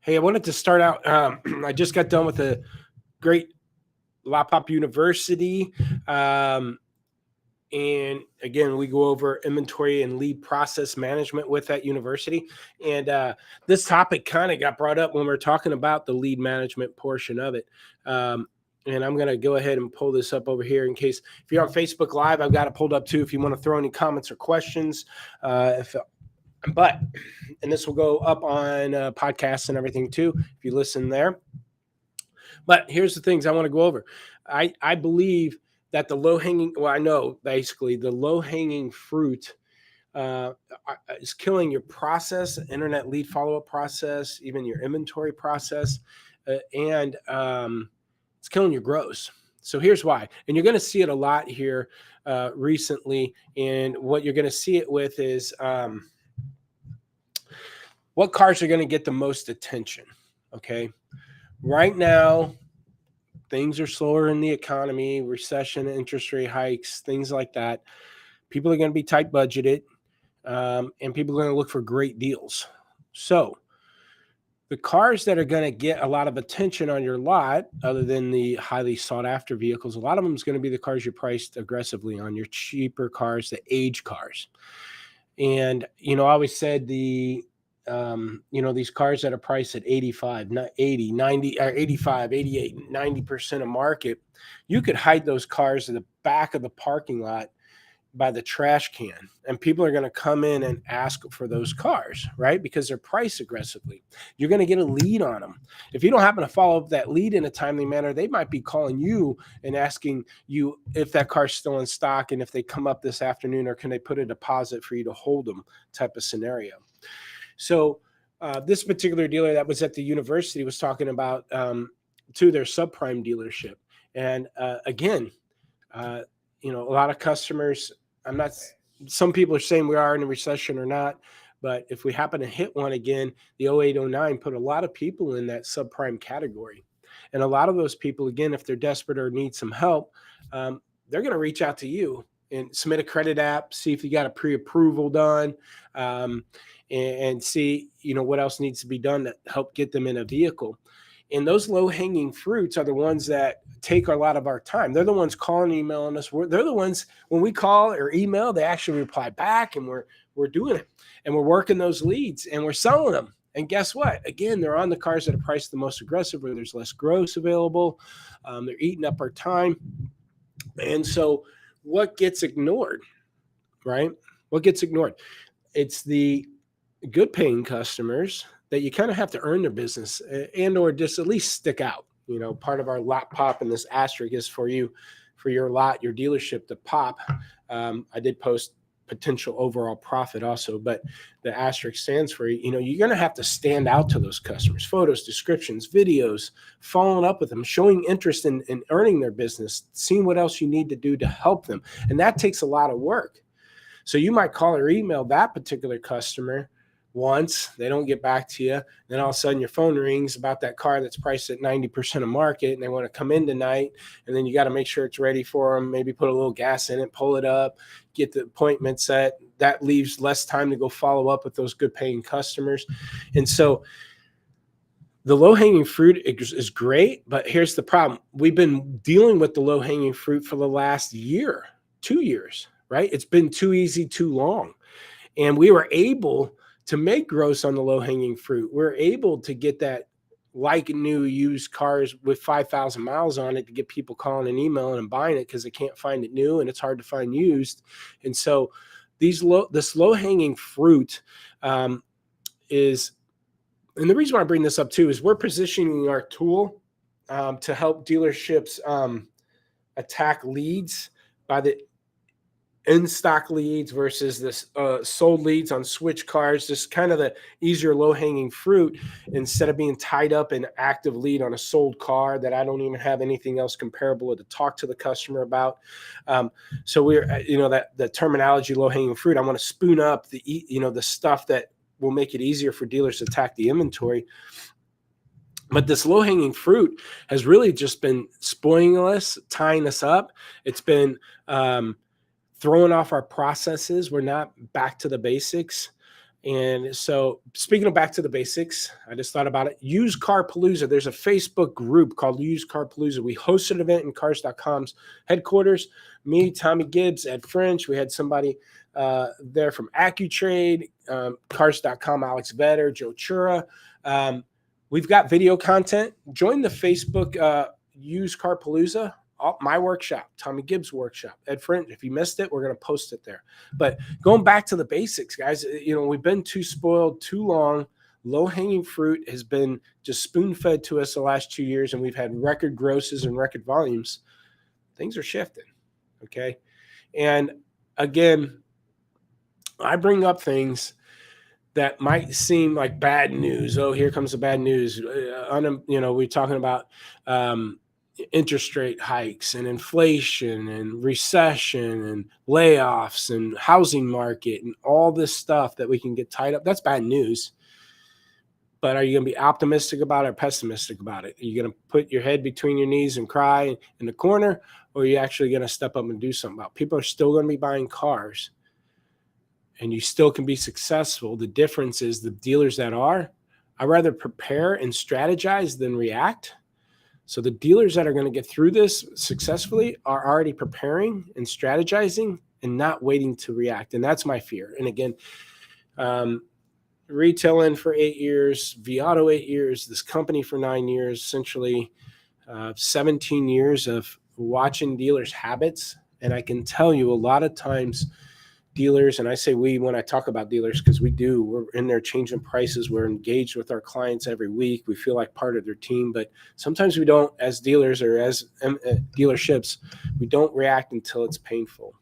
Hey, I wanted to start out. I just got done with a great Lotpop University. Um, and again, we go over inventory and lead process management with that university. And this topic kind of got brought up when we are talking about the lead management portion of it. Um, and I'm going to go ahead and pull this up over here in case if you're on Facebook Live, I've got it pulled up too. If you want to throw any comments or questions, but and this will go up on podcasts and everything too if you listen there. But here's the things I want to go over. I believe that the low hanging, well, I know basically the low hanging fruit uh, is killing your process, internet lead follow up process, even your inventory process, and it's killing your gross. So here's why, and you're going to see it a lot here recently. And what you're going to see it with is what cars are going to get the most attention. Okay, right now things are slower in the economy, recession, interest rate hikes, things like that. People are going to be tight budgeted, and people are going to look for great deals. So the cars that are going to get a lot of attention on your lot, other than the highly sought after vehicles, a lot of them is going to be the cars you're priced aggressively on, your cheaper cars, the age cars. And, I always said these cars that are priced at 85, 80, 90, or 85, 88, 90% of market, you could hide those cars in the back of the parking lot by the trash can. And people are going to come in and ask for those cars, right? Because they're priced aggressively. You're going to get a lead on them. If you don't happen to follow up that lead in a timely manner, they might be calling you and asking you if that car's still in stock and if they come up this afternoon or can they put a deposit for you to hold them type of scenario. So this particular dealer that was at the university was talking about to their subprime dealership. And again, a lot of customers, some people are saying we are in a recession or not, but if we happen to hit one again, the 0809 put a lot of people in that subprime category. And a lot of those people, again, if they're desperate or need some help, they're going to reach out to you and submit a credit app, see if you got a pre-approval done, and see, what else needs to be done to help get them in a vehicle. And those low-hanging fruits are the ones that take a lot of our time. They're the ones calling, emailing us. They're the ones, when we call or email, they actually reply back, and we're doing it. And we're working those leads, and we're selling them. And guess what? Again, they're on the cars that are priced the most aggressive, where there's less gross available. They're eating up our time. And so what gets ignored, right? What gets ignored? It's the good paying customers that you kind of have to earn their business and or just at least stick out. Part of our Lotpop and this asterisk is for you, for your lot, your dealership to pop. I did post potential overall profit also, but the asterisk stands for, you're going to have to stand out to those customers, photos, descriptions, videos, following up with them, showing interest in earning their business, seeing what else you need to do to help them. And that takes a lot of work. So you might call or email that particular customer once, they don't get back to you. Then all of a sudden your phone rings about that car that's priced at 90% of market and they want to come in tonight. And then you got to make sure it's ready for them. Maybe put a little gas in it, pull it up, get the appointment set. That leaves less time to go follow up with those good paying customers. And so the low-hanging fruit is great, but here's the problem. We've been dealing with the low-hanging fruit for the last year, 2 years, right? It's been too easy, too long. And we were able to make gross on the low-hanging fruit. We're able to get that like new used cars with 5,000 miles on it to get people calling and emailing and buying it because they can't find it new and it's hard to find used. And so this low-hanging fruit is, and the reason why I bring this up too is we're positioning our tool to help dealerships attack leads by the in-stock leads versus this sold leads on switch cars, just kind of the easier low-hanging fruit instead of being tied up in active lead on a sold car that I don't even have anything else comparable to talk to the customer about. So we're, that the terminology low-hanging fruit, I want to spoon up the stuff that will make it easier for dealers to attack the inventory. But this low-hanging fruit has really just been spoiling us, tying us up. It's been throwing off our processes. We're not back to the basics. And so, speaking of back to the basics, I just thought about it. Used Car Palooza. There's a Facebook group called Used Car Palooza. We hosted an event in Cars.com's headquarters. Me, Tommy Gibbs, Ed French. We had somebody there from AccuTrade, Cars.com, Alex Vetter, Joe Chura. We've got video content. Join the Facebook Used Car Palooza. My workshop, Tommy Gibbs' workshop, Ed French. If you missed it, we're going to post it there. But going back to the basics, guys, we've been too spoiled too long. Low-hanging fruit has been just spoon-fed to us the last 2 years, and we've had record grosses and record volumes. Things are shifting, okay? And again, I bring up things that might seem like bad news. Oh, here comes the bad news. We're talking about interest rate hikes and inflation and recession and layoffs and housing market and all this stuff that we can get tied up. That's bad news. But are you going to be optimistic about it or pessimistic about it? Are you going to put your head between your knees and cry in the corner, or are you actually going to step up and do something about it? People are still going to be buying cars, and you still can be successful. The difference is the dealers that are, I rather prepare and strategize than react. So the dealers that are going to get through this successfully are already preparing and strategizing and not waiting to react. And that's my fear. And again, retailing for 8 years, Viato 8 years, this company for 9 years, essentially 17 years of watching dealers' habits. And I can tell you a lot of times dealers, and I say we when I talk about dealers, because we're in there changing prices. We're engaged with our clients every week. We feel like part of their team, but sometimes we don't, as dealers or as dealerships, we don't react until it's painful.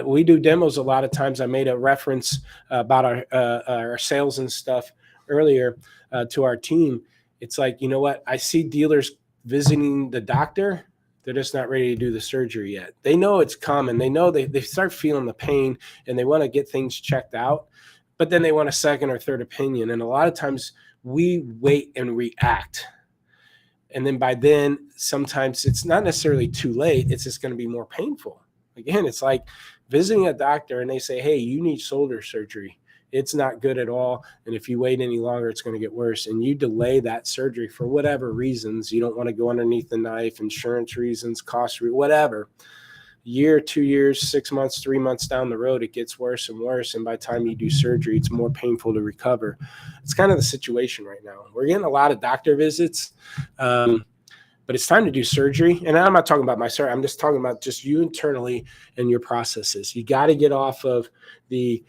We do demos a lot of times. I made a reference about our sales and stuff earlier to our team. It's like, you know what? I see dealers visiting the doctor. They're just not ready to do the surgery yet. They know it's coming. They know they start feeling the pain and they want to get things checked out, but then they want a second or third opinion. And a lot of times we wait and react. And then by then, sometimes it's not necessarily too late. It's just going to be more painful. Again, it's like visiting a doctor and they say, hey, you need shoulder surgery. It's not good at all. And if you wait any longer, it's going to get worse. And you delay that surgery for whatever reasons. You don't want to go underneath the knife, insurance reasons, cost, whatever. Year, 2 years, 6 months, 3 months down the road, it gets worse and worse. And by the time you do surgery, it's more painful to recover. It's kind of the situation right now. We're getting a lot of doctor visits. But it's time to do surgery. And I'm not talking about my surgery. I'm just talking about just you internally and your processes. You got to get off of the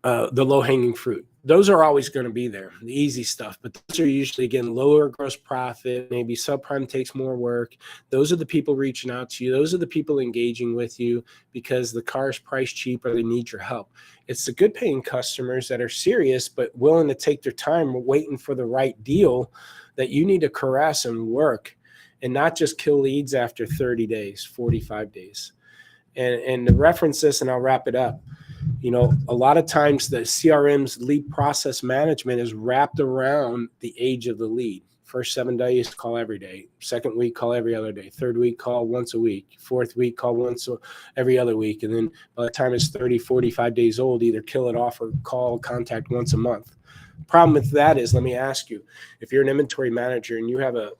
low-hanging fruit. Those are always going to be there, the easy stuff. But those are usually, again, lower gross profit. Maybe subprime takes more work. Those are the people reaching out to you. Those are the people engaging with you because the car is priced cheap or they need your help. It's the good-paying customers that are serious but willing to take their time waiting for the right deal that you need to caress and work and not just kill leads after 30 days, 45 days. And to reference this, and I'll wrap it up, a lot of times the CRM's lead process management is wrapped around the age of the lead. First 7 days, call every day. Second week, call every other day. Third week, call once a week. Fourth week, call once every other week. And then by the time it's 30, 45 days old, either kill it off or contact once a month. Problem with that is, let me ask you, if you're an inventory manager and you have a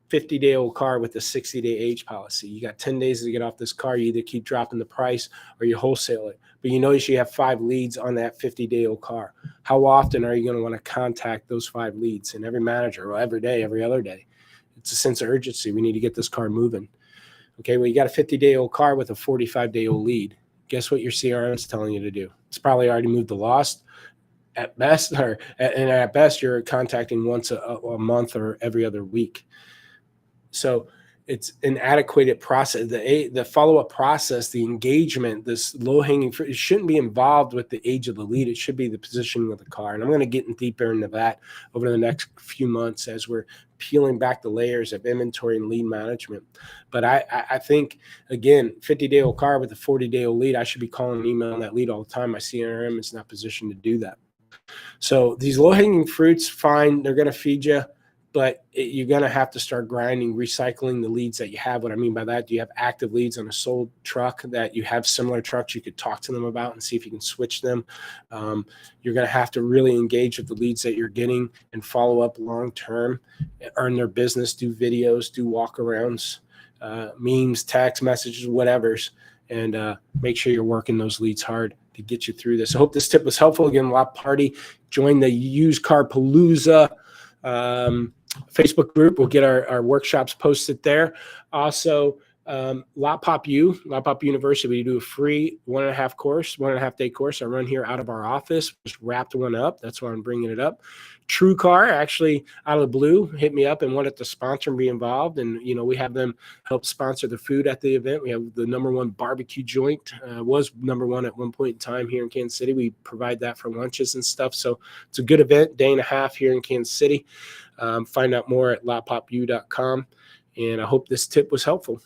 50-day-old car with a 60-day age policy, you got 10 days to get off this car. You either keep dropping the price or you wholesale it. But you notice you have 5 leads on that 50-day-old car. How often are you going to want to contact those 5 leads? And every manager, well, every day, every other day. It's a sense of urgency. We need to get this car moving. Okay, well, you got a 50-day-old car with a 45-day-old lead. Guess what your CRM is telling you to do? It's probably already moved the lost. At best, you're contacting once a month or every other week. So it's an adequate process. The follow-up process, the engagement, this low-hanging fruit, it shouldn't be involved with the age of the lead. It should be the positioning of the car. And I'm going to get deeper into that over the next few months as we're peeling back the layers of inventory and lead management. But I think, again, 50-day-old car with a 40-day-old lead, I should be calling and emailing that lead all the time. My CRM is not positioned to do that. So these low-hanging fruits, fine, they're going to feed you. but you're going to have to start grinding, recycling the leads that you have. What I mean by that, do you have active leads on a sold truck that you have similar trucks you could talk to them about and see if you can switch them? You're going to have to really engage with the leads that you're getting and follow up long term, earn their business, do videos, do walkarounds, memes, text messages, whatever's, and make sure you're working those leads hard to get you through this. I hope this tip was helpful. Again, Lot Party, join the Used Car Palooza Facebook group. We'll get our workshops posted there. Also, Lotpop University, we do a free 1.5 day course. I run here out of our office, just wrapped one up. That's why I'm bringing it up. True Car, actually out of the blue, hit me up and wanted to sponsor and be involved. And, we have them help sponsor the food at the event. We have the #1 barbecue joint, was #1 at one point in time here in Kansas City. We provide that for lunches and stuff. So it's a good event, day and a half here in Kansas City. Find out more at lotpopu.com. And I hope this tip was helpful.